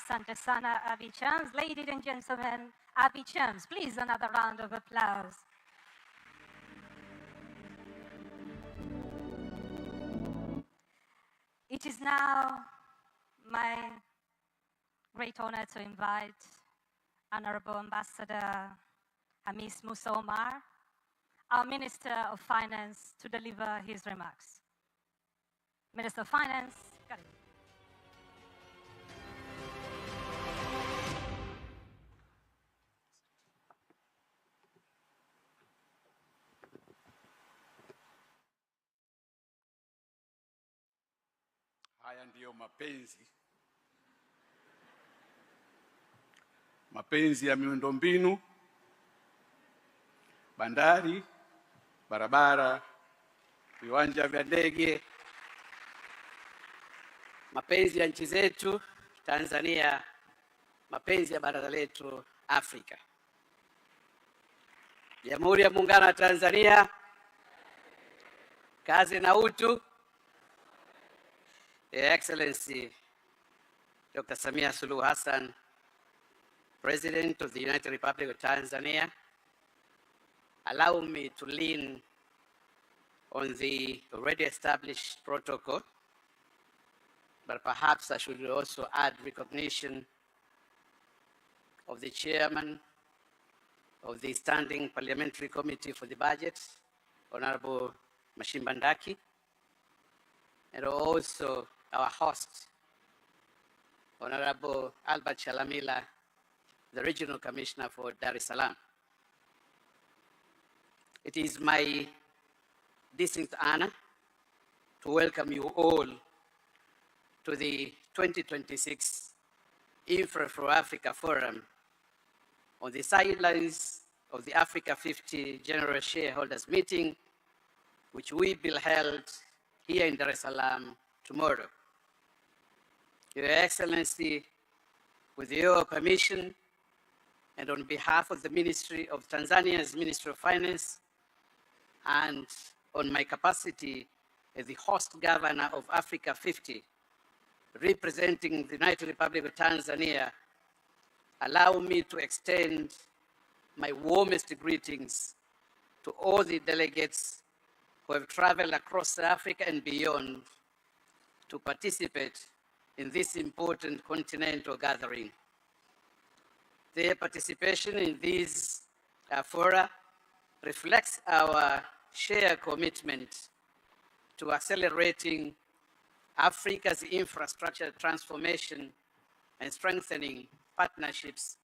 Asante sana, Abby Chams. Ladies and gentlemen, Abby Chams, please another round of applause. It is now my great honor to invite Honorable Ambassador Hamis Musa Omar, our Minister of Finance, to deliver his remarks. Minister of Finance, got it. Haya ndiyo mapenzi ya miundombinu, bandari, barabara, viwanja vya ndege, mapenzi ya nchi zetu Tanzania, mapenzi ya bara letu Afrika. Jamhuri ya Muungano wa Tanzania, kazi na utu. Your Excellency Dr. Samia Suluhu Hassan, President of the United Republic of Tanzania, allow me to lean on the already established protocol, but perhaps I should also add recognition of the Chairman of the Standing Parliamentary Committee for the Budget, Honorable Mashimba Ndaki, and also our host, Honorable Albert Chalamila, the Regional Commissioner for Dar es Salaam. It is my distinct honor to welcome you all to the 2026 Infra for Africa Forum on the sidelines of the Africa 50 General Shareholders Meeting, which will be held here in Dar es Salaam tomorrow. Your Excellency, with your permission, and on behalf of the Ministry of Tanzania's Ministry of Finance, and on my capacity as the host governor of Africa 50, representing the United Republic of Tanzania, allow me to extend my warmest greetings to all the delegates who have traveled across Africa and beyond to participate in this important continental gathering. Their participation in this fora reflects our shared commitment to accelerating Africa's infrastructure transformation and strengthening partnerships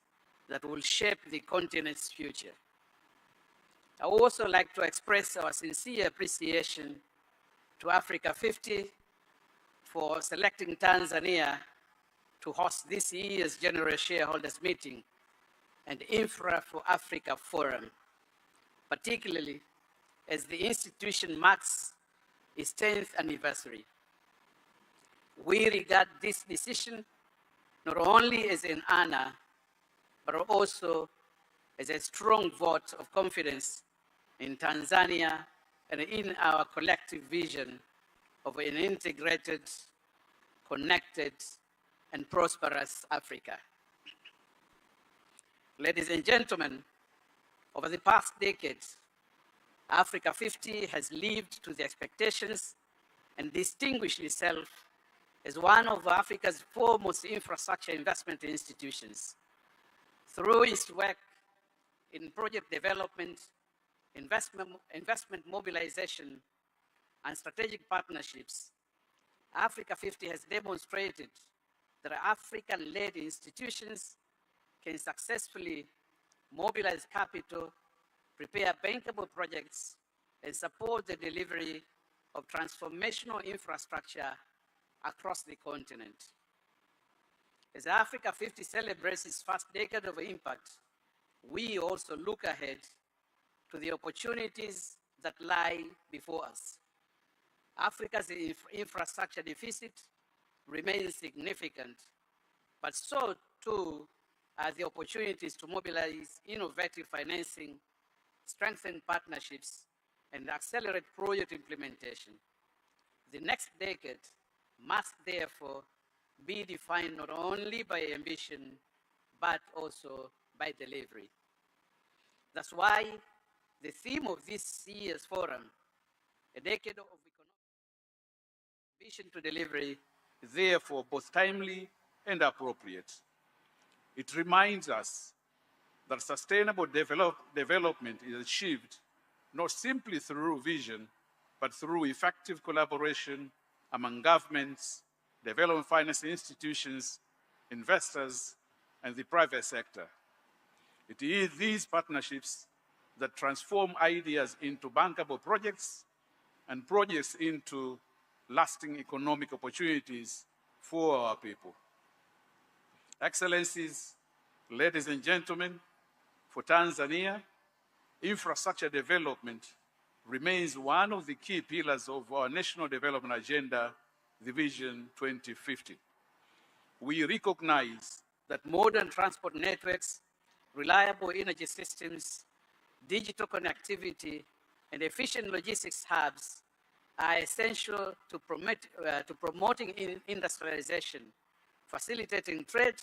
that will shape the continent's future. I would also like to express our sincere appreciation to Africa 50 for selecting Tanzania to host this year's General Shareholders Meeting and Infra for Africa Forum, particularly as the institution marks its 10th anniversary. We regard this decision not only as an honor, but also as a strong vote of confidence in Tanzania and in our collective vision of an integrated, connected, and prosperous Africa. Ladies and gentlemen, over the past decades, Africa 50 has lived to the expectations and distinguished itself as one of Africa's foremost infrastructure investment institutions. Through its work in project development, investment mobilization, and strategic partnerships, Africa 50 has demonstrated that African-led institutions can successfully mobilize capital, prepare bankable projects, and support the delivery of transformational infrastructure across the continent. As Africa 50 celebrates its first decade of impact, we also look ahead to the opportunities that lie before us. Africa's infrastructure deficit remains significant, but so too are the opportunities to mobilize innovative financing, strengthen partnerships, and accelerate project implementation. The next decade must therefore be defined not only by ambition, but also by delivery. That's why the theme of this year's forum, a decade of economic vision to delivery, is therefore both timely and appropriate. It reminds us that sustainable development is achieved not simply through vision, but through effective collaboration among governments, development finance institutions, investors, and the private sector. It is these partnerships that transform ideas into bankable projects and projects into lasting economic opportunities for our people. Excellencies, ladies and gentlemen, for Tanzania, infrastructure development remains one of the key pillars of our national development agenda, the Vision 2050. We recognize that modern transport networks, reliable energy systems, digital connectivity, and efficient logistics hubs are essential to promoting industrialization, facilitating trade,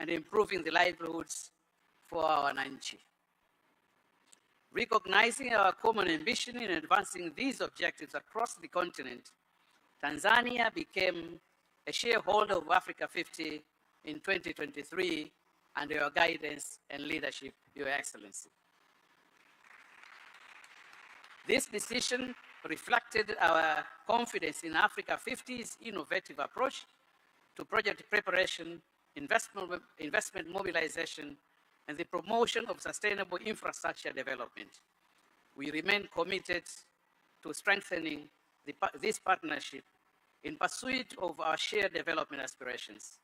and improving the livelihoods for our Wananchi. Recognizing our common ambition in advancing these objectives across the continent, Tanzania became a shareholder of Africa 50 in 2023 under your guidance and leadership, Your Excellency. This decision reflected our confidence in Africa 50's innovative approach to project preparation, investment mobilization, and the promotion of sustainable infrastructure development. We remain committed to strengthening this partnership in pursuit of our shared development aspirations.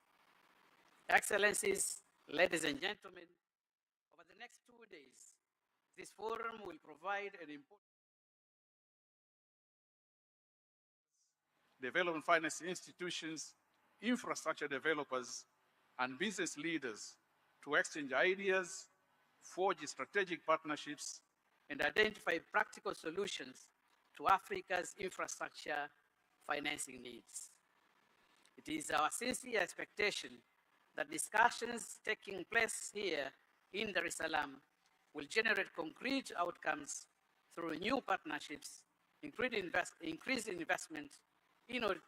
Excellencies, ladies and gentlemen, over the next 2 days, this forum will provide an important development finance institutions, infrastructure developers, and business leaders to exchange ideas, forge strategic partnerships, and identify practical solutions to Africa's infrastructure financing needs. It is our sincere expectation that discussions taking place here in Dar es Salaam will generate concrete outcomes through new partnerships, increased investment,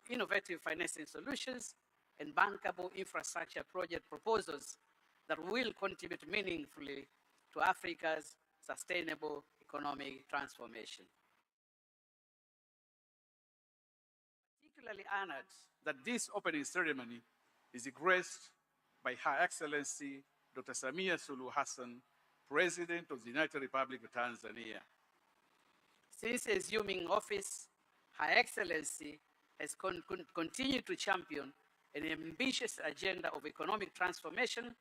innovative financing solutions, and bankable infrastructure project proposals that will contribute meaningfully to Africa's sustainable economic transformation. Particularly honored that this opening ceremony is graced by Her Excellency Dr. Samia Suluhu Hassan, President of the United Republic of Tanzania. Since assuming office, Her Excellency has continued to champion an ambitious agenda of economic transformation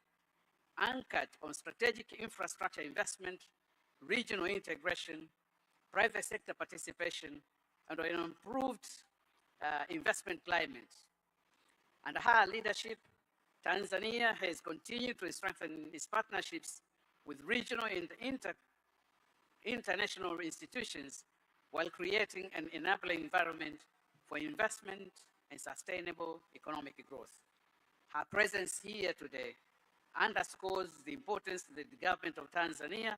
anchored on strategic infrastructure investment, regional integration, private sector participation, and an improved investment climate. Under her leadership, Tanzania has continued to strengthen its partnerships with regional and international institutions while creating an enabling environment for investment and sustainable economic growth. Her presence here today underscores the importance that the government of Tanzania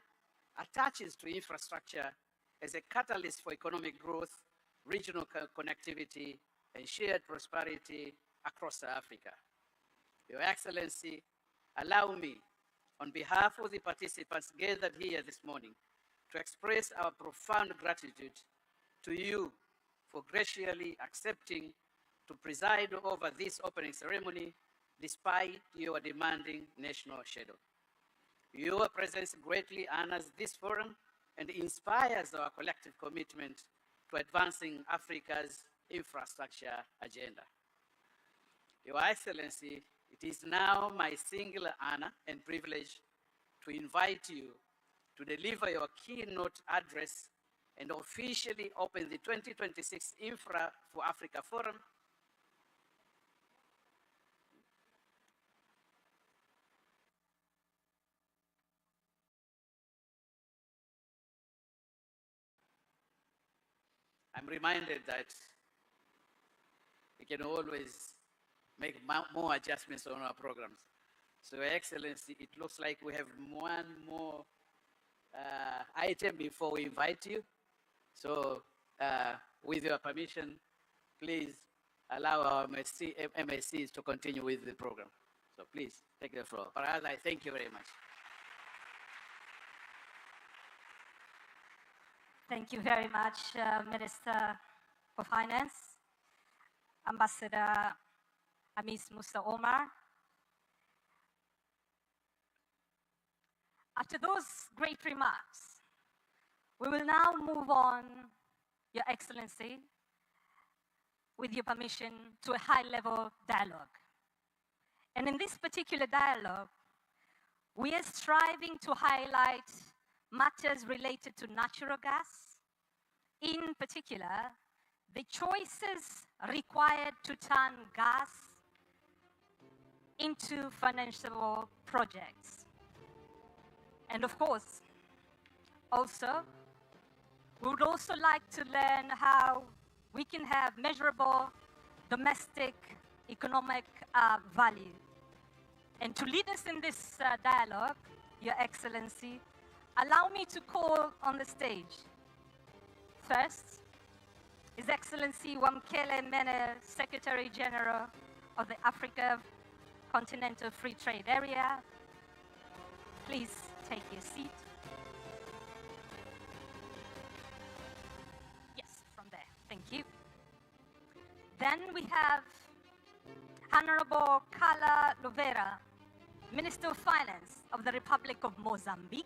attaches to infrastructure as a catalyst for economic growth, regional connectivity, and shared prosperity across Africa. Your Excellency, allow me, on behalf of the participants gathered here this morning, to express our profound gratitude to you for graciously accepting to preside over this opening ceremony despite your demanding national schedule. Your presence greatly honors this forum and inspires our collective commitment to advancing Africa's infrastructure agenda. Your Excellency, it is now my singular honor and privilege to invite you to deliver your keynote address and officially open the 2026 Infra for Africa Forum. I'm reminded that we can always make more adjustments on our programs. So, Your Excellency, it looks like we have one more item before we invite you. So, with your permission, please allow our MSCs to continue with the program. So please take the floor. Parada, I thank you very much. Thank you very much, Minister for Finance, Ambassador Hamis Musa Omar. After those great remarks, we will now move on, Your Excellency, with your permission, to a high-level dialogue. And in this particular dialogue, we are striving to highlight matters related to natural gas, in particular, the choices required to turn gas into financiable projects. And of course, also, we would also like to learn how we can have measurable domestic economic value. And to lead us in this dialogue, Your Excellency, allow me to call on the stage, first, His Excellency Wamkele Mene, Secretary General of the Africa Continental Free Trade Area. Please take your seat. Yes, from there, thank you. Then we have Honorable Carla Lovera, Minister of Finance of the Republic of Mozambique.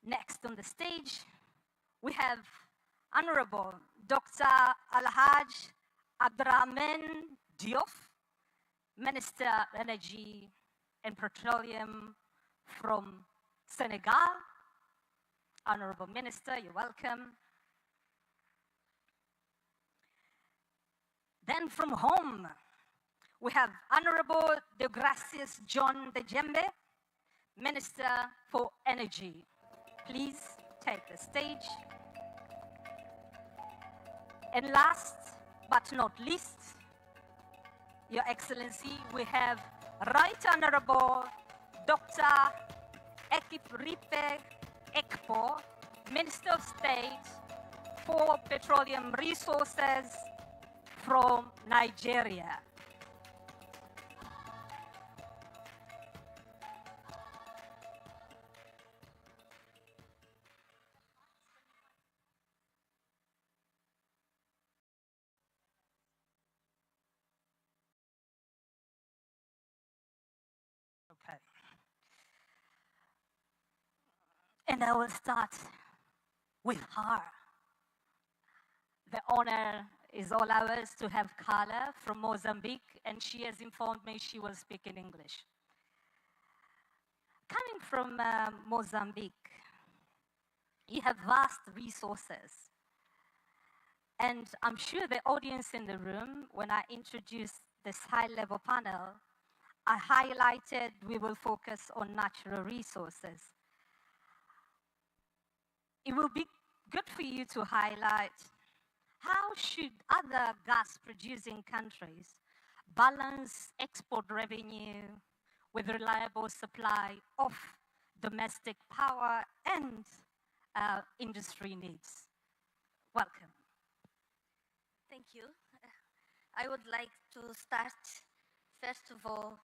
Next on the stage, we have Honorable Dr. Alhaj Abdrahman Diouf, Minister of Energy and Petroleum from Senegal. Honorable Minister, you're welcome. Then from home, we have Honorable Deogracias John de Jambo, Minister for Energy. Please take the stage. And last but not least, Your Excellency, we have Right Honorable Dr. Ekipripe Ekpo, Minister of State for Petroleum Resources from Nigeria. Okay. And I will start with her. The honor is all ours to have Carla from Mozambique, and she has informed me she will speak in English. Coming from Mozambique, you have vast resources. And I'm sure the audience in the room, when I introduced this high-level panel, I highlighted we will focus on natural resources. It will be good for you to highlight how should other gas-producing countries balance export revenue with reliable supply of domestic power and industry needs. Welcome. Thank you. I would like to start, first of all,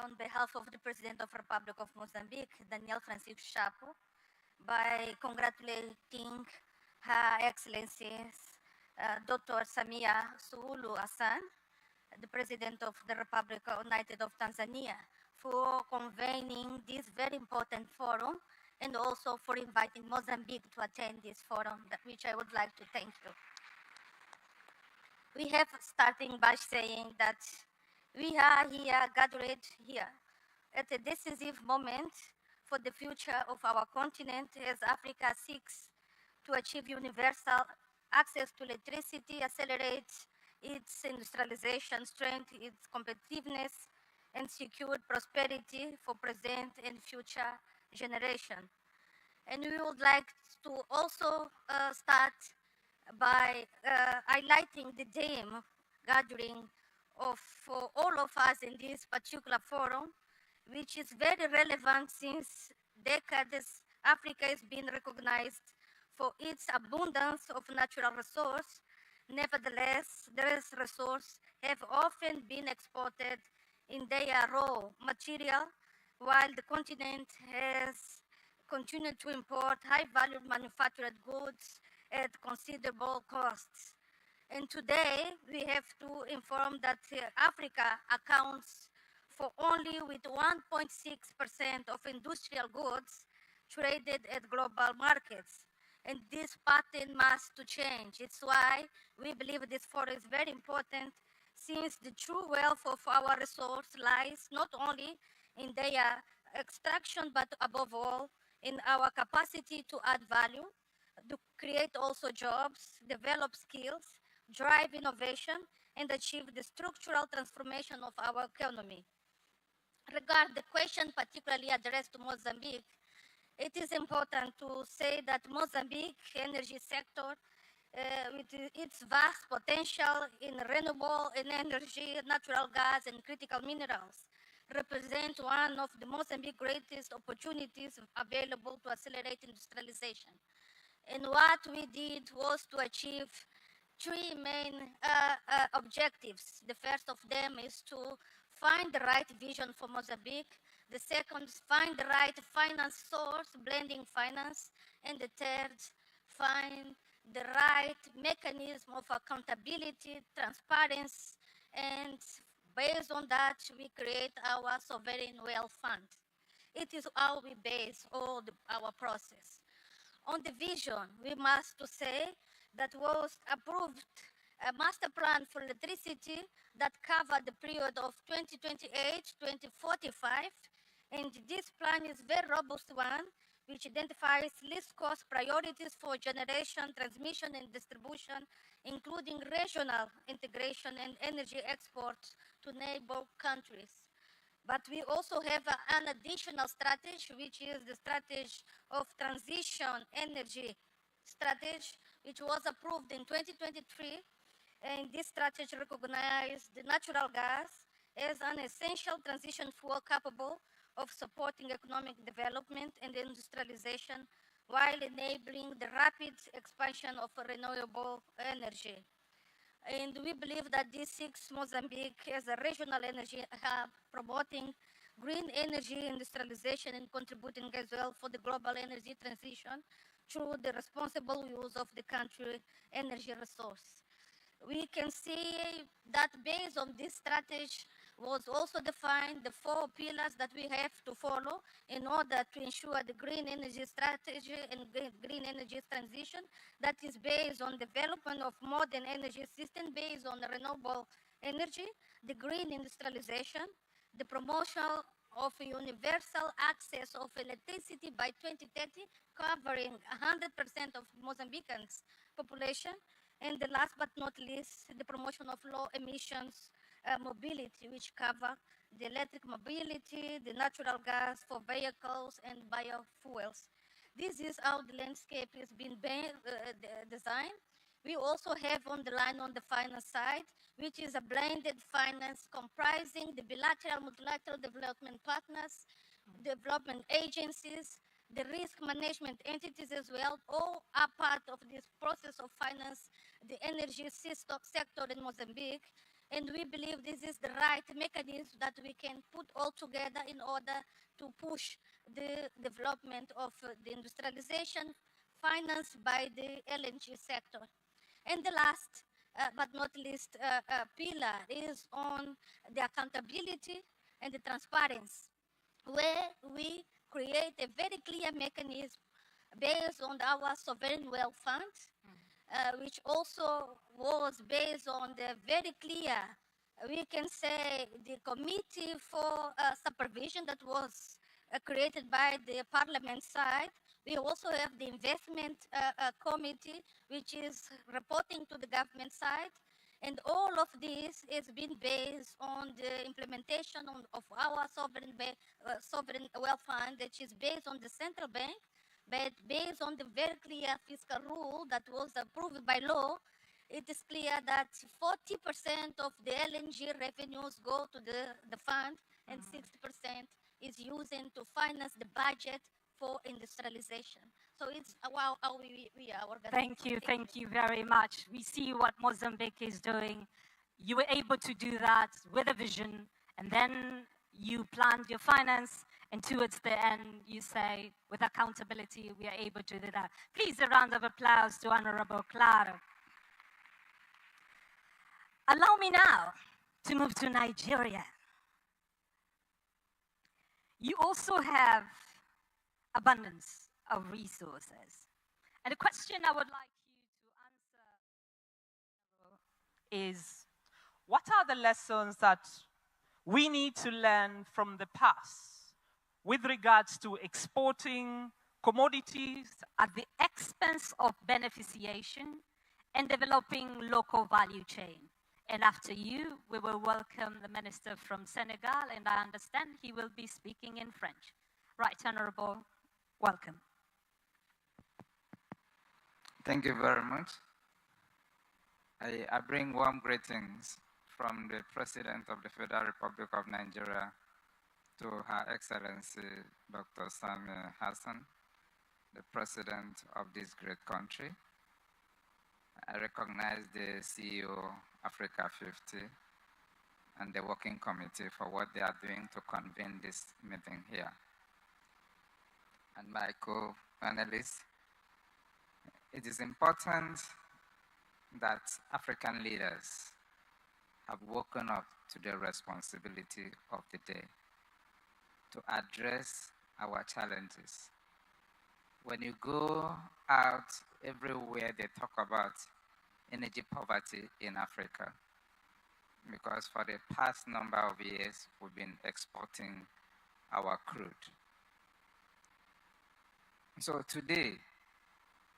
on behalf of the President of the Republic of Mozambique, Daniel Francisco Chapo, by congratulating Her Excellency Dr. Samia Suluhu Hassan, the President of the Republic United of Tanzania, for convening this very important forum and also for inviting Mozambique to attend this forum, which I would like to thank you. We have starting by saying that we are here, gathered here, at a decisive moment for the future of our continent as Africa seeks to achieve universal access to electricity, accelerate its industrialization, strengthen its competitiveness, and secure prosperity for present and future generations. And we would like to also start by highlighting the theme gathering of all of us in this particular forum, which is very relevant since decades. Africa is being recognized for its abundance of natural resource. Nevertheless, these resources have often been exported in their raw material, while the continent has continued to import high-value manufactured goods at considerable costs. And today, we have to inform that Africa accounts for only with 1.6% of industrial goods traded at global markets. And this pattern must to change. It's why we believe this forum is very important, since the true wealth of our resource lies not only in their extraction, but above all, in our capacity to add value, to create also jobs, develop skills, drive innovation, and achieve the structural transformation of our economy. Regarding the question particularly addressed to Mozambique, it is important to say that Mozambique energy sector, with its vast potential in renewable energy, natural gas, and critical minerals, represent one of the Mozambique's greatest opportunities available to accelerate industrialization. And what we did was to achieve three main objectives. The first of them is to find the right vision for Mozambique. The second is find the right finance source, blending finance. And the third, find the right mechanism of accountability, transparency, and based on that, we create our sovereign wealth fund. It is how we base all our process. On the vision, we must to say that was approved a master plan for electricity that covered the period of 2028-2045, and this plan is a very robust one, which identifies least cost priorities for generation, transmission, and distribution, including regional integration and energy exports to neighbor countries. But we also have an additional strategy, which is the strategy of transition energy strategy, which was approved in 2023. And this strategy recognized the natural gas as an essential transition fuel capable of supporting economic development and industrialization while enabling the rapid expansion of renewable energy. And we believe that this seeks Mozambique as a regional energy hub, promoting green energy industrialization and contributing as well for the global energy transition through the responsible use of the country energy resource. We can see that based on this strategy was also defined the 4 pillars that we have to follow in order to ensure the green energy strategy and green energy transition that is based on development of modern energy system based on renewable energy, the green industrialization, the promotion of universal access of electricity by 2030, covering 100% of Mozambicans' population, and the last but not least, the promotion of low emissions mobility, which cover the electric mobility, the natural gas for vehicles, and biofuels. This is how the landscape has been designed. We also have on the line on the finance side, which is a blended finance comprising the bilateral, multilateral development partners, development agencies, the risk management entities as well, all are part of this process of finance, the energy sector in Mozambique. And we believe this is the right mechanism that we can put all together in order to push the development of the industrialization financed by the LNG sector. And the last but not least pillar is on the accountability and the transparency, where we create a very clear mechanism based on our sovereign wealth fund, which also was based on the very clear, we can say, the committee for supervision that was created by the parliament side. We also have the investment committee, which is reporting to the government side. And all of this has been based on the implementation of our sovereign wealth fund, which is based on the central bank, but based on the very clear fiscal rule that was approved by law. It is clear that 40% of the LNG revenues go to the fund, and 60% is using to finance the budget for industrialization. So it's how we are organized. Thank you very much. We see what Mozambique is doing. You were able to do that with a vision, and then you planned your finance, and towards the end, you say, with accountability, we are able to do that. Please, a round of applause to Honorable Clara. Allow me now to move to Nigeria. You also have abundance of resources. And the question I would like you to answer is, what are the lessons that we need to learn from the past with regards to exporting commodities at the expense of beneficiation and developing local value chain? And after you, we will welcome the minister from Senegal, and I understand he will be speaking in French. Right, Honorable, welcome. Thank you very much. I bring warm greetings from the President of the Federal Republic of Nigeria to Her Excellency Dr. Samia Hassan, the President of this great country. I recognize the CEO Africa 50 and the working committee for what they are doing to convene this meeting here. And my co-panelists, it is important that African leaders have woken up to the responsibility of the day to address our challenges. When you go out everywhere, they talk about energy poverty in Africa, because for the past number of years, we've been exporting our crude. So today,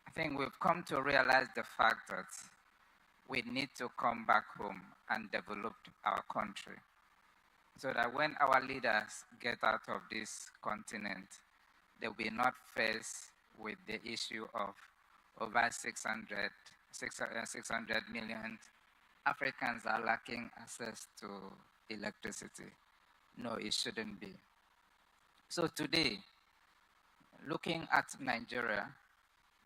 I think we've come to realize the fact that we need to come back home and develop our country, so that when our leaders get out of this continent, they will not face with the issue of over 600 million Africans are lacking access to electricity. No, it shouldn't be. So today, looking at Nigeria,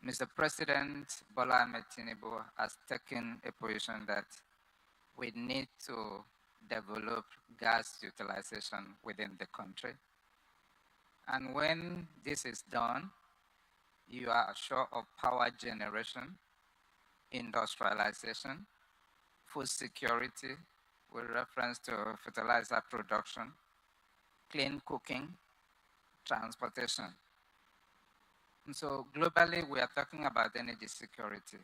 Mr. President Bola Ahmed Tinubu has taken a position that we need to develop gas utilization within the country. And when this is done, you are sure of power generation, industrialization, food security with reference to fertilizer production, clean cooking, transportation. And so globally, we are talking about energy security.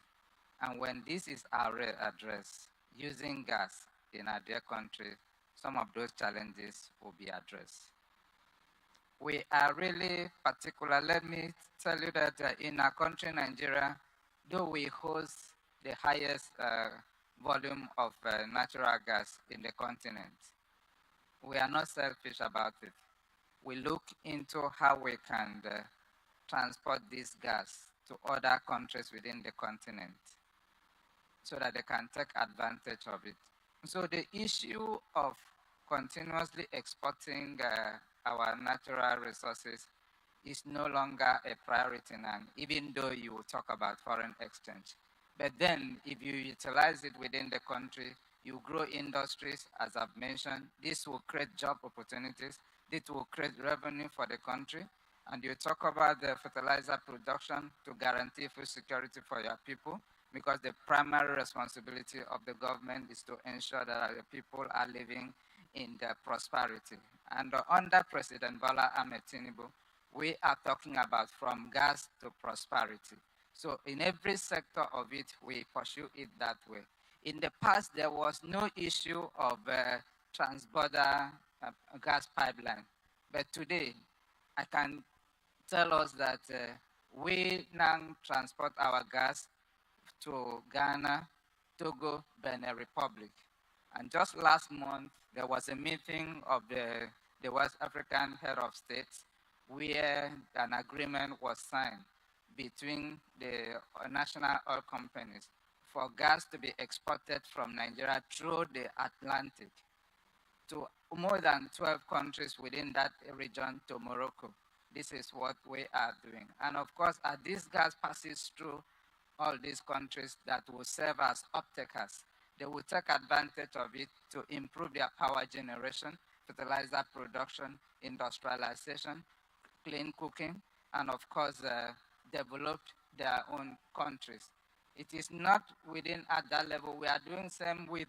And when this is addressed, using gas in our dear country, some of those challenges will be addressed. We are really particular. Let me tell you that in our country, Nigeria, though we host the highest volume of natural gas in the continent, we are not selfish about it. We look into how we can transport this gas to other countries within the continent so that they can take advantage of it. So the issue of continuously exporting our natural resources is no longer a priority now, even though you will talk about foreign exchange. But then if you utilize it within the country, you grow industries, as I've mentioned, this will create job opportunities, this will create revenue for the country, and you talk about the fertilizer production to guarantee food security for your people, because the primary responsibility of the government is to ensure that the people are living in their prosperity. And under President Bola Ahmed Tinubu, we are talking about from gas to prosperity. So in every sector of it, we pursue it that way. In the past, there was no issue of transborder gas pipeline. But today, I can tell us that we now transport our gas to Ghana, Togo, Benin Republic. And just last month, there was a meeting of the West African head of states where an agreement was signed between the national oil companies for gas to be exported from Nigeria through the Atlantic to more than 12 countries within that region to Morocco. This is what we are doing. And of course, as this gas passes through all these countries that will serve as off-takers, they will take advantage of it to improve their power generation, fertilizer production, industrialization, clean cooking, and of course, develop their own countries. It is not within at that level. We are doing same with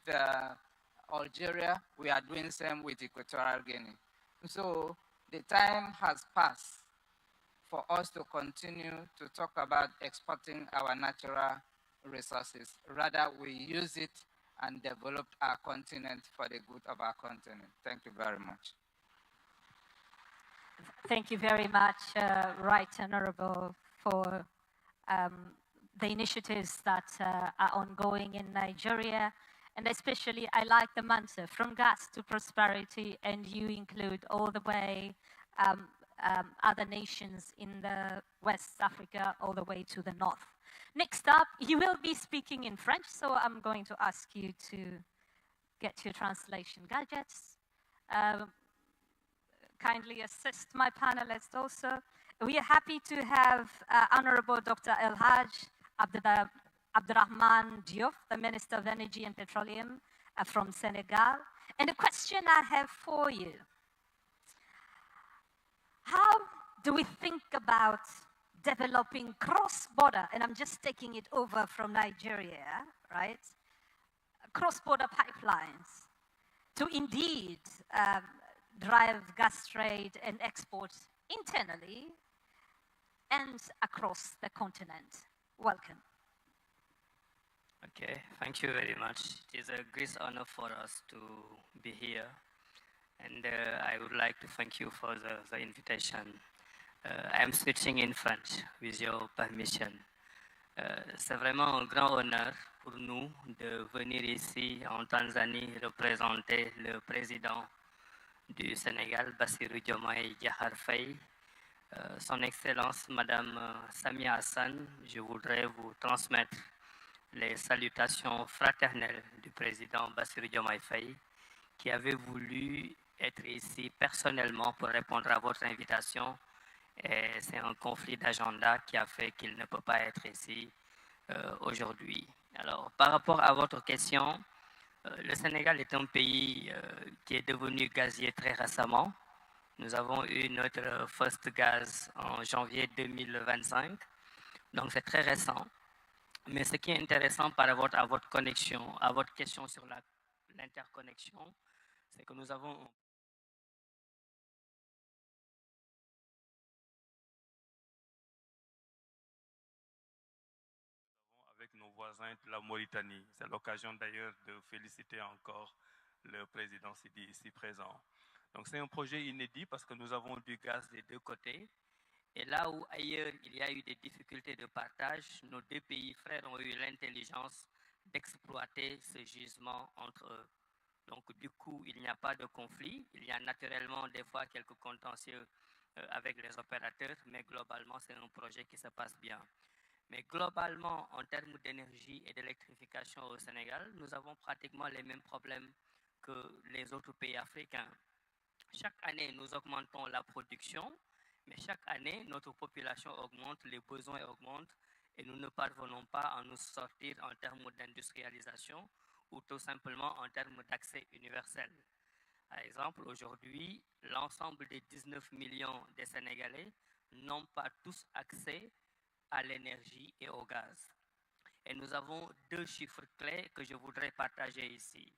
Algeria. We are doing same with Equatorial Guinea. So the time has passed for us to continue to talk about exporting our natural resources. Rather, we use it and develop our continent for the good of our continent. Thank you very much. Thank you very much, Right Honorable, for the initiatives that are ongoing in Nigeria. And especially, I like the mantra, from gas to prosperity, and you include all the way other nations in the West Africa, all the way to the north. Next up, you will be speaking in French, so I'm going to ask you to get your translation gadgets. Kindly assist my panelists also. We are happy to have Honorable Dr. El Haj Abdurrahman Diouf, the Minister of Energy and Petroleum from Senegal. And the question I have for you, how do we think about developing cross-border, and I'm just taking it over from Nigeria, right? Cross-border pipelines to indeed drive gas trade and export internally and across the continent. Welcome. Okay, thank you very much. It is a great honor for us to be here. And I would like to thank you for the invitation. I am switching in French, with your permission. C'est vraiment un grand honneur pour nous de venir ici en Tanzanie représenter le président du Sénégal, Bassirou Diomaye Diakhar Faye, son Excellence Madame Samia Hassan. Je voudrais vous transmettre les salutations fraternelles du président Bassirou Diomaye Faye, qui avait voulu être ici personnellement pour répondre à votre invitation. Et c'est un conflit d'agenda qui a fait qu'il ne peut pas être ici aujourd'hui. Alors, par rapport à votre question, Le Sénégal est un pays qui est devenu gazier très récemment. Nous avons eu notre first gaz en janvier 2025, donc c'est très récent. Mais ce qui est intéressant par rapport à votre connexion, à votre question sur l'interconnexion, c'est que nous avons avec nos voisins de la Mauritanie. C'est l'occasion d'ailleurs de féliciter encore le président Sidi ici présent. Donc c'est un projet inédit parce que nous avons du gaz des deux côtés. Et là où ailleurs il y a eu des difficultés de partage, nos deux pays frères ont eu l'intelligence d'exploiter ce gisement entre eux. Donc du coup, il n'y a pas de conflit. Il y a naturellement des fois quelques contentieux avec les opérateurs, mais globalement, c'est un projet qui se passe bien. Mais globalement, en termes d'énergie et d'électrification au Sénégal, nous avons pratiquement les mêmes problèmes que les autres pays africains. Chaque année, nous augmentons la production, mais chaque année, notre population augmente, les besoins augmentent, et nous ne parvenons pas à nous sortir en termes d'industrialisation ou tout simplement en termes d'accès universel. Par exemple, aujourd'hui, l'ensemble des 19 millions de Sénégalais n'ont pas tous accès à l'énergie et au gaz. Et nous avons deux chiffres clés que je voudrais partager ici.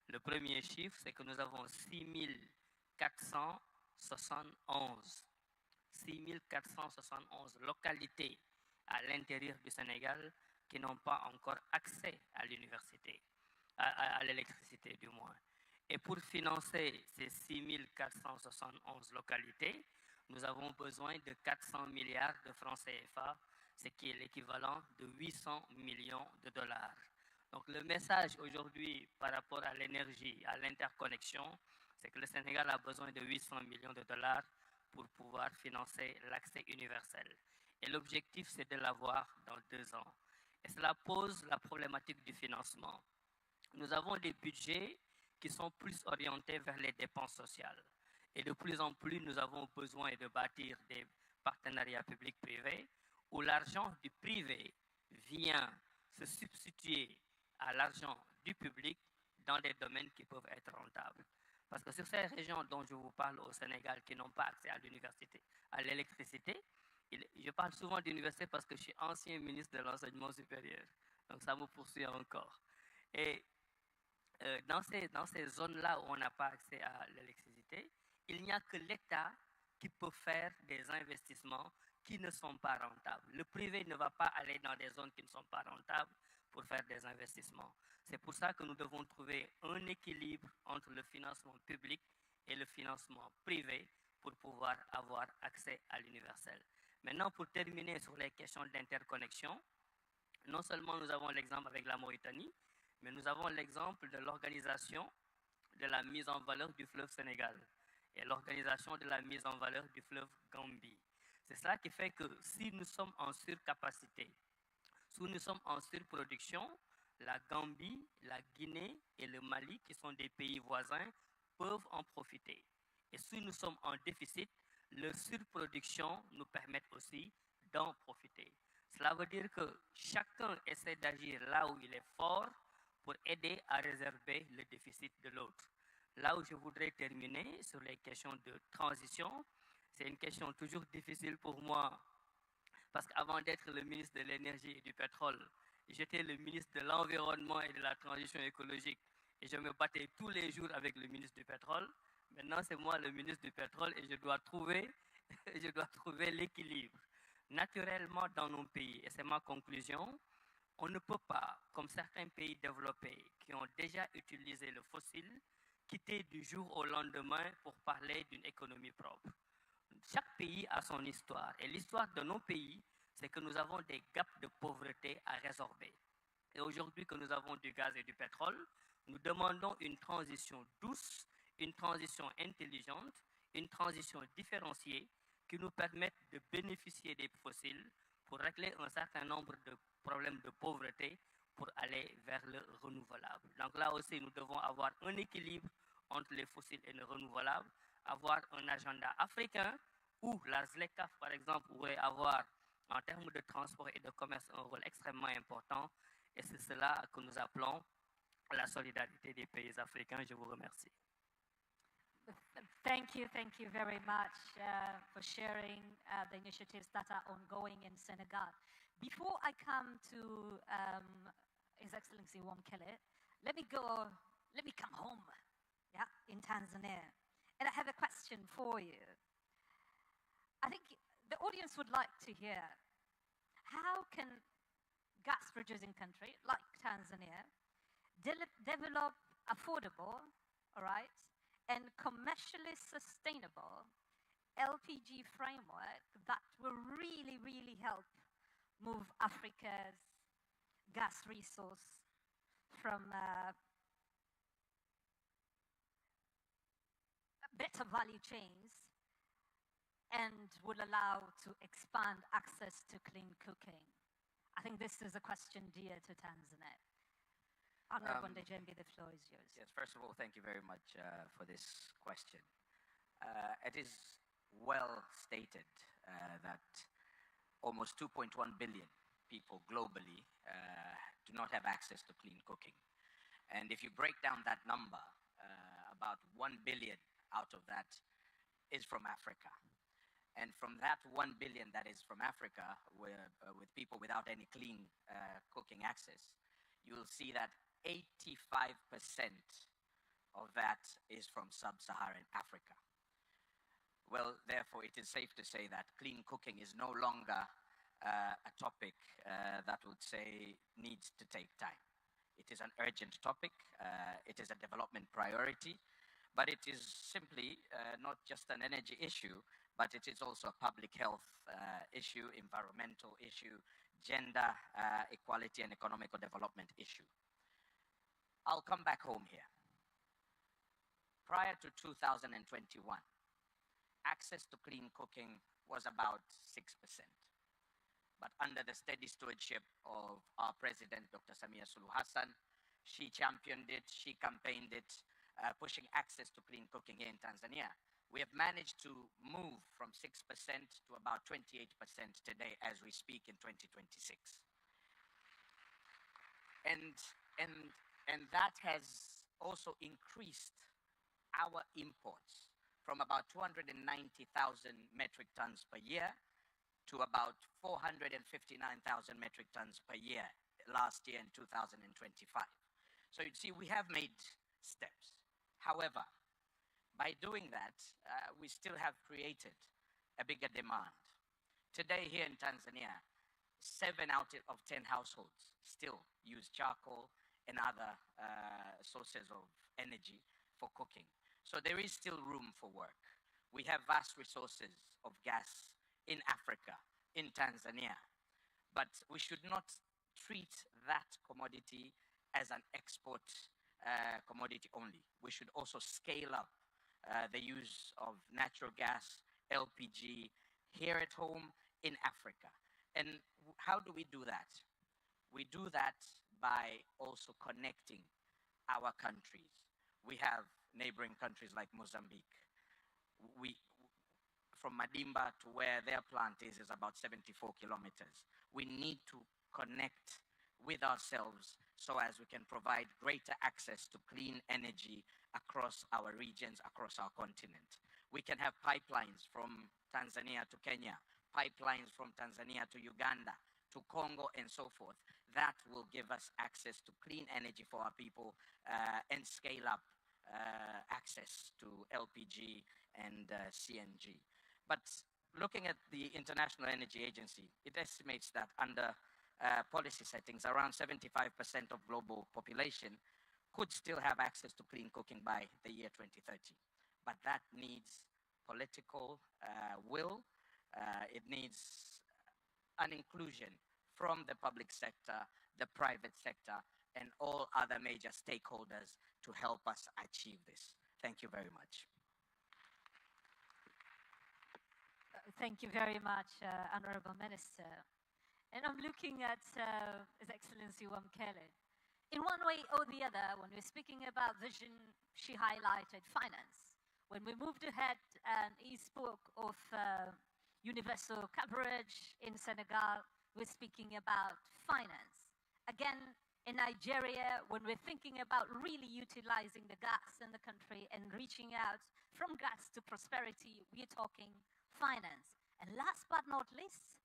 Le premier chiffre, c'est que nous avons 6471 localités à l'intérieur du Sénégal qui n'ont pas encore accès à l'université, à l'électricité du moins. Et pour financer ces 6471 localités, nous avons besoin de 400 milliards de francs CFA, ce qui est l'équivalent de 800 millions de dollars. Donc le message aujourd'hui par rapport à l'énergie, à l'interconnexion, c'est que le Sénégal a besoin de 800 millions de dollars pour pouvoir financer l'accès universel. Et l'objectif, c'est de l'avoir dans 2 ans. Et cela pose la problématique du financement. Nous avons des budgets qui sont plus orientés vers les dépenses sociales. Et de plus en plus, nous avons besoin de bâtir des partenariats publics-privés où l'argent du privé vient se substituer à l'argent du public dans des domaines qui peuvent être rentables. Parce que sur ces régions dont je vous parle au Sénégal qui n'ont pas accès à l'université, à l'électricité, je parle souvent d'université parce que je suis ancien ministre de l'enseignement supérieur. Donc ça me poursuit encore. Et dans ces zones-là où on n'a pas accès à l'électricité, il n'y a que l'État qui peut faire des investissements qui ne sont pas rentables. Le privé ne va pas aller dans des zones qui ne sont pas rentables pour faire des investissements. C'est pour ça que nous devons trouver un équilibre entre le financement public et le financement privé pour pouvoir avoir accès à l'universel. Maintenant, pour terminer sur les questions d'interconnexion, non seulement nous avons l'exemple avec la Mauritanie, mais nous avons l'exemple de l'organisation de la mise en valeur du fleuve Sénégal et l'organisation de la mise en valeur du fleuve Gambie. C'est cela qui fait que si nous sommes en surcapacité, si nous sommes en surproduction, la Gambie, la Guinée et le Mali, qui sont des pays voisins, peuvent en profiter. Et si nous sommes en déficit, leur surproduction nous permet aussi d'en profiter. Cela veut dire que chacun essaie d'agir là où il est fort pour aider à réserver le déficit de l'autre. Là où je voudrais terminer sur les questions de transition, c'est une question toujours difficile pour moi parce qu'avant d'être le ministre de l'énergie et du pétrole, j'étais le ministre de l'environnement et de la transition écologique et je me battais tous les jours avec le ministre du pétrole. Maintenant, c'est moi le ministre du pétrole et je dois trouver l'équilibre. Naturellement, dans nos pays, et c'est ma conclusion, on ne peut pas, comme certains pays développés qui ont déjà utilisé le fossile, quitter du jour au lendemain pour parler d'une économie propre. Chaque pays a son histoire et l'histoire de nos pays, c'est que nous avons des gaps de pauvreté à résorber. Et aujourd'hui que nous avons du gaz et du pétrole, nous demandons une transition douce, une transition intelligente, une transition différenciée qui nous permette de bénéficier des fossiles pour régler un certain nombre de problèmes de pauvreté pour aller vers le renouvelable. Donc là aussi, nous devons avoir un équilibre entre les fossiles et le renouvelable, avoir un agenda africain où la ZLECAF, par exemple, pourrait avoir, en termes de transport et de commerce, un rôle extrêmement important. Et c'est cela que nous appelons la solidarité des pays africains. Je vous remercie. Thank you very much for sharing the initiatives that are ongoing in Senegal. Before I come to His Excellency Wamkele, let me come home, yeah, in Tanzania. And I have a question for you. I think the audience would like to hear, how can gas-producing country like Tanzania develop affordable, all right, and commercially sustainable LPG framework that will really, really help move Africa's gas resource from better value chains and will allow to expand access to clean cooking? I think this is a question dear to Tanzania. Honorable Jambo, the floor is yours. Yes, first of all, thank you very much for this question. It is well stated that almost 2.1 billion people globally do not have access to clean cooking. And if you break down that number, about 1 billion out of that is from Africa. And from that 1 billion that is from Africa, with people without any clean cooking access, you will see that 85% of that is from sub-Saharan Africa. Well, therefore, it is safe to say that clean cooking is no longer a topic that would say needs to take time. It is an urgent topic. It is a development priority, but it is simply not just an energy issue, but it is also a public health issue, environmental issue, gender equality and economical development issue. I'll come back home here. Prior to 2021, access to clean cooking was about 6%. But under the steady stewardship of our president, Dr. Samia Hassan, she championed it, she campaigned it, pushing access to clean cooking here in Tanzania. We have managed to move from 6% to about 28% today as we speak in 2026. And that has also increased our imports from about 290,000 metric tons per year to about 459,000 metric tons per year last year in 2025. So you see, we have made steps. However, by doing that, we still have created a bigger demand. Today here in Tanzania, 7 out of 10 households still use charcoal and other sources of energy for cooking. So there is still room for work. We have vast resources of gas in Africa, in Tanzania, but we should not treat that commodity as an export commodity only. We should also scale up the use of natural gas, LPG, here at home in Africa. And how do we do that? We do that by also connecting our countries. We have neighboring countries like Mozambique. From Madimba to where their plant is about 74 kilometers. We need to connect with ourselves so as we can provide greater access to clean energy across our regions, across our continent. We can have pipelines from Tanzania to Kenya, pipelines from Tanzania to Uganda, to Congo, and so forth. That will give us access to clean energy for our people and scale up access to LPG and CNG. But looking at the International Energy Agency, it estimates that under policy settings, around 75% of global population could still have access to clean cooking by the year 2030. But that needs political will. It needs an inclusion from the public sector, the private sector, and all other major stakeholders to help us achieve this. Thank you very much. Thank you very much, Honorable Minister. And I'm looking at His Excellency Wamkele. In one way or the other, when we're speaking about vision, she highlighted finance. When we moved ahead and he spoke of universal coverage in Senegal, we're speaking about finance. Again, In Nigeria, when we're thinking about really utilizing the gas in the country and reaching out from gas to prosperity, we're talking finance. And last but not least,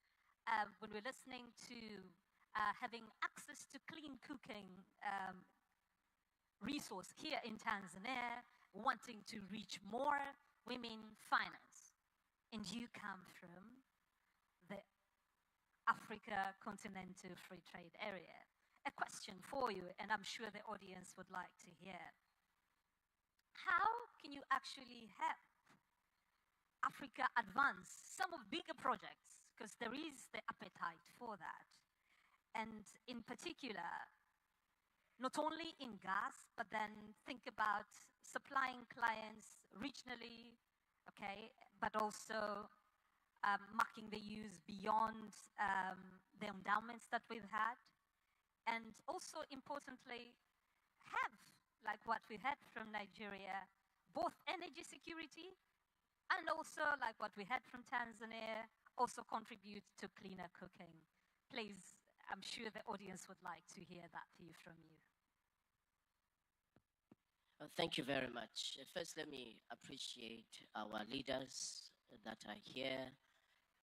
when we're listening to having access to clean cooking resource here in Tanzania, wanting to reach more women finance. And you come from the Africa Continental Free Trade Area. A question for you, and I'm sure the audience would like to hear. How can you actually help Africa advance some of bigger projects? Because there is the appetite for that. And in particular, not only in gas, but then think about supplying clients regionally, okay, but also marking the use beyond the endowments that we've had. And also importantly, have, like what we had from Nigeria, both energy security and also like what we had from Tanzania, also contribute to cleaner cooking. Please, I'm sure the audience would like to hear that from you. Thank you very much. First, let me appreciate our leaders that are here.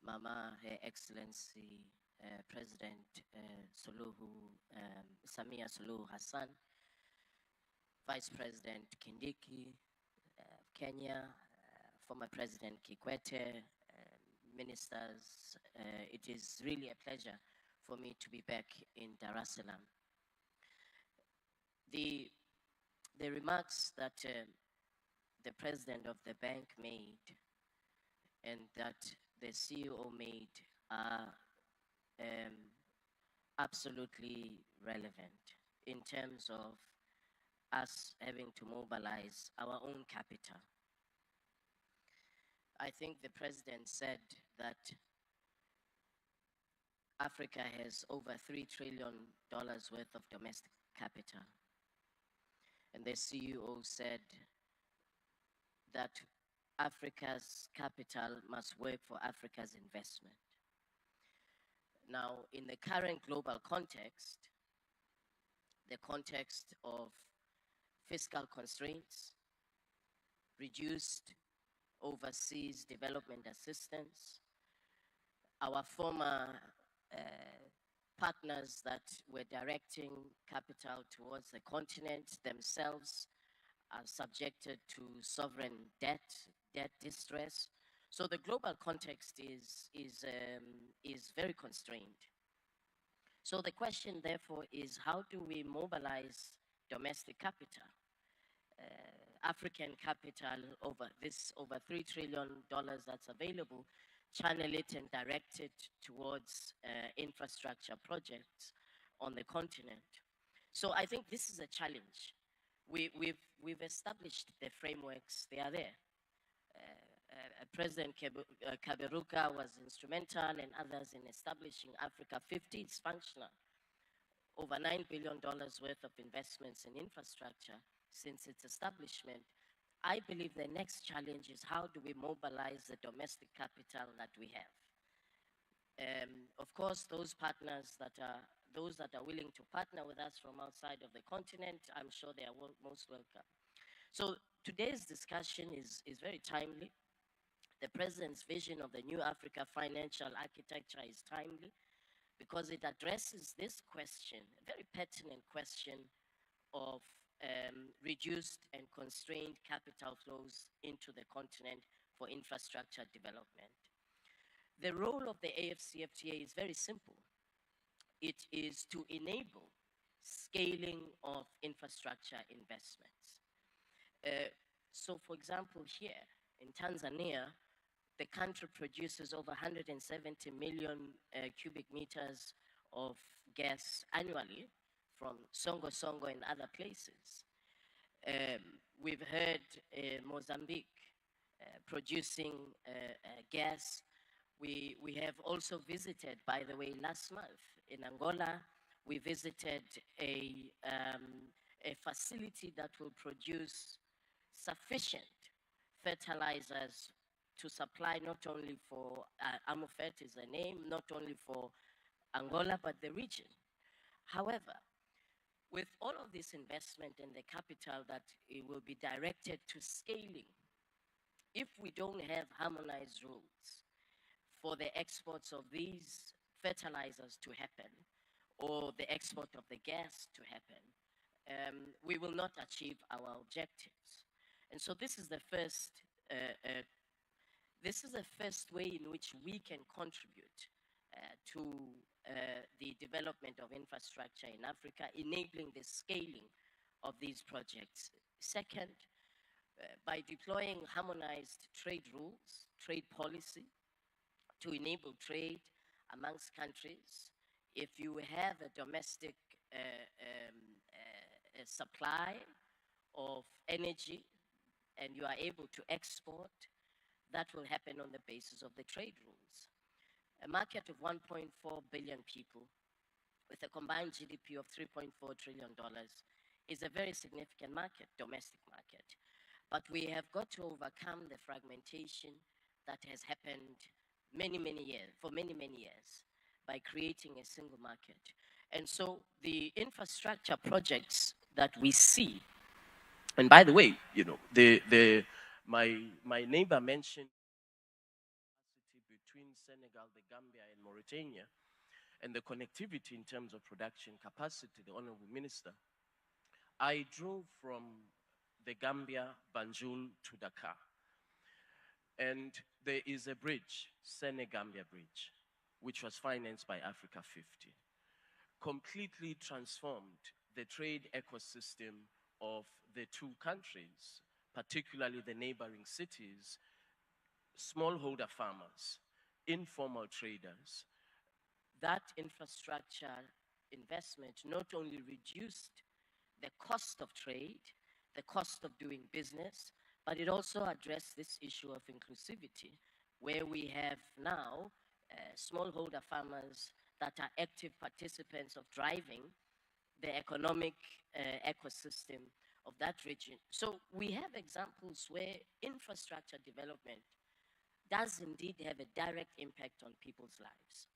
Mama, Her Excellency, President Samia Suluhu Hassan, Vice President Kindiki of Kenya, former President Kikwete, ministers. It is really a pleasure for me to be back in Dar es Salaam. The remarks that the president of the bank made and that the CEO made are absolutely relevant in terms of us having to mobilize our own capital. I think the president said that Africa has over $3 trillion worth of domestic capital. And the CEO said that Africa's capital must work for Africa's investment. Now, in the current global context, the context of fiscal constraints, reduced overseas development assistance, our former partners that were directing capital towards the continent themselves are subjected to sovereign debt distress. So the global context is very constrained. So the question, therefore, is how do we mobilize domestic capital, African capital, over $3 trillion that's available, channel it and direct it towards infrastructure projects on the continent. So I think this is a challenge. We've established the frameworks, they are there. President Kaberuka was instrumental and others in establishing Africa 50. It's functional. Over $9 billion worth of investments in infrastructure since its establishment. I believe the next challenge is how do we mobilize the domestic capital that we have. Of course, those partners that are willing to partner with us from outside of the continent, I'm sure they are most welcome. So today's discussion is very timely. The President's vision of the new Africa financial architecture is timely because it addresses this question, a very pertinent question of reduced and constrained capital flows into the continent for infrastructure development. The role of the AFCFTA is very simple. It is to enable scaling of infrastructure investments. So for example, here in Tanzania, the country produces over 170 million cubic meters of gas annually from Songo and other places. We've heard Mozambique producing gas. We have also visited, by the way, last month in Angola, we visited a facility that will produce sufficient fertilizers to supply not only for, Amofet is the name, not only for Angola, but the region. However, with all of this investment and the capital that it will be directed to scaling, if we don't have harmonized rules for the exports of these fertilizers to happen, or the export of the gas to happen, we will not achieve our objectives. And so this is the first way in which we can contribute to the development of infrastructure in Africa, enabling the scaling of these projects. Second, by deploying harmonized trade rules, trade policy, to enable trade amongst countries. If you have a domestic supply of energy and you are able to export, that will happen on the basis of the trade rules. A market of 1.4 billion people with a combined GDP of $3.4 trillion is a very significant market, domestic market. But we have got to overcome the fragmentation that has happened for many years, by creating a single market. And so the infrastructure projects that we see, and by the way, you know, my neighbor mentioned between Senegal, the Gambia, and Mauritania, and the connectivity in terms of production capacity, the Honorable Minister. I drove from the Gambia, Banjul to Dakar. And there is a bridge, Senegambia Bridge, which was financed by Africa 50. Completely transformed the trade ecosystem of the two countries, particularly the neighboring cities, smallholder farmers, informal traders. That infrastructure investment not only reduced the cost of trade, the cost of doing business, but it also addressed this issue of inclusivity, where we have now smallholder farmers that are active participants of driving the economic ecosystem of that region. So we have examples where infrastructure development does indeed have a direct impact on people's lives,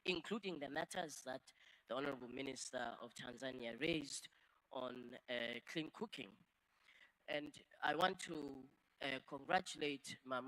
including the matters that the Honorable Minister of Tanzania raised on clean cooking. And I want to congratulate Mama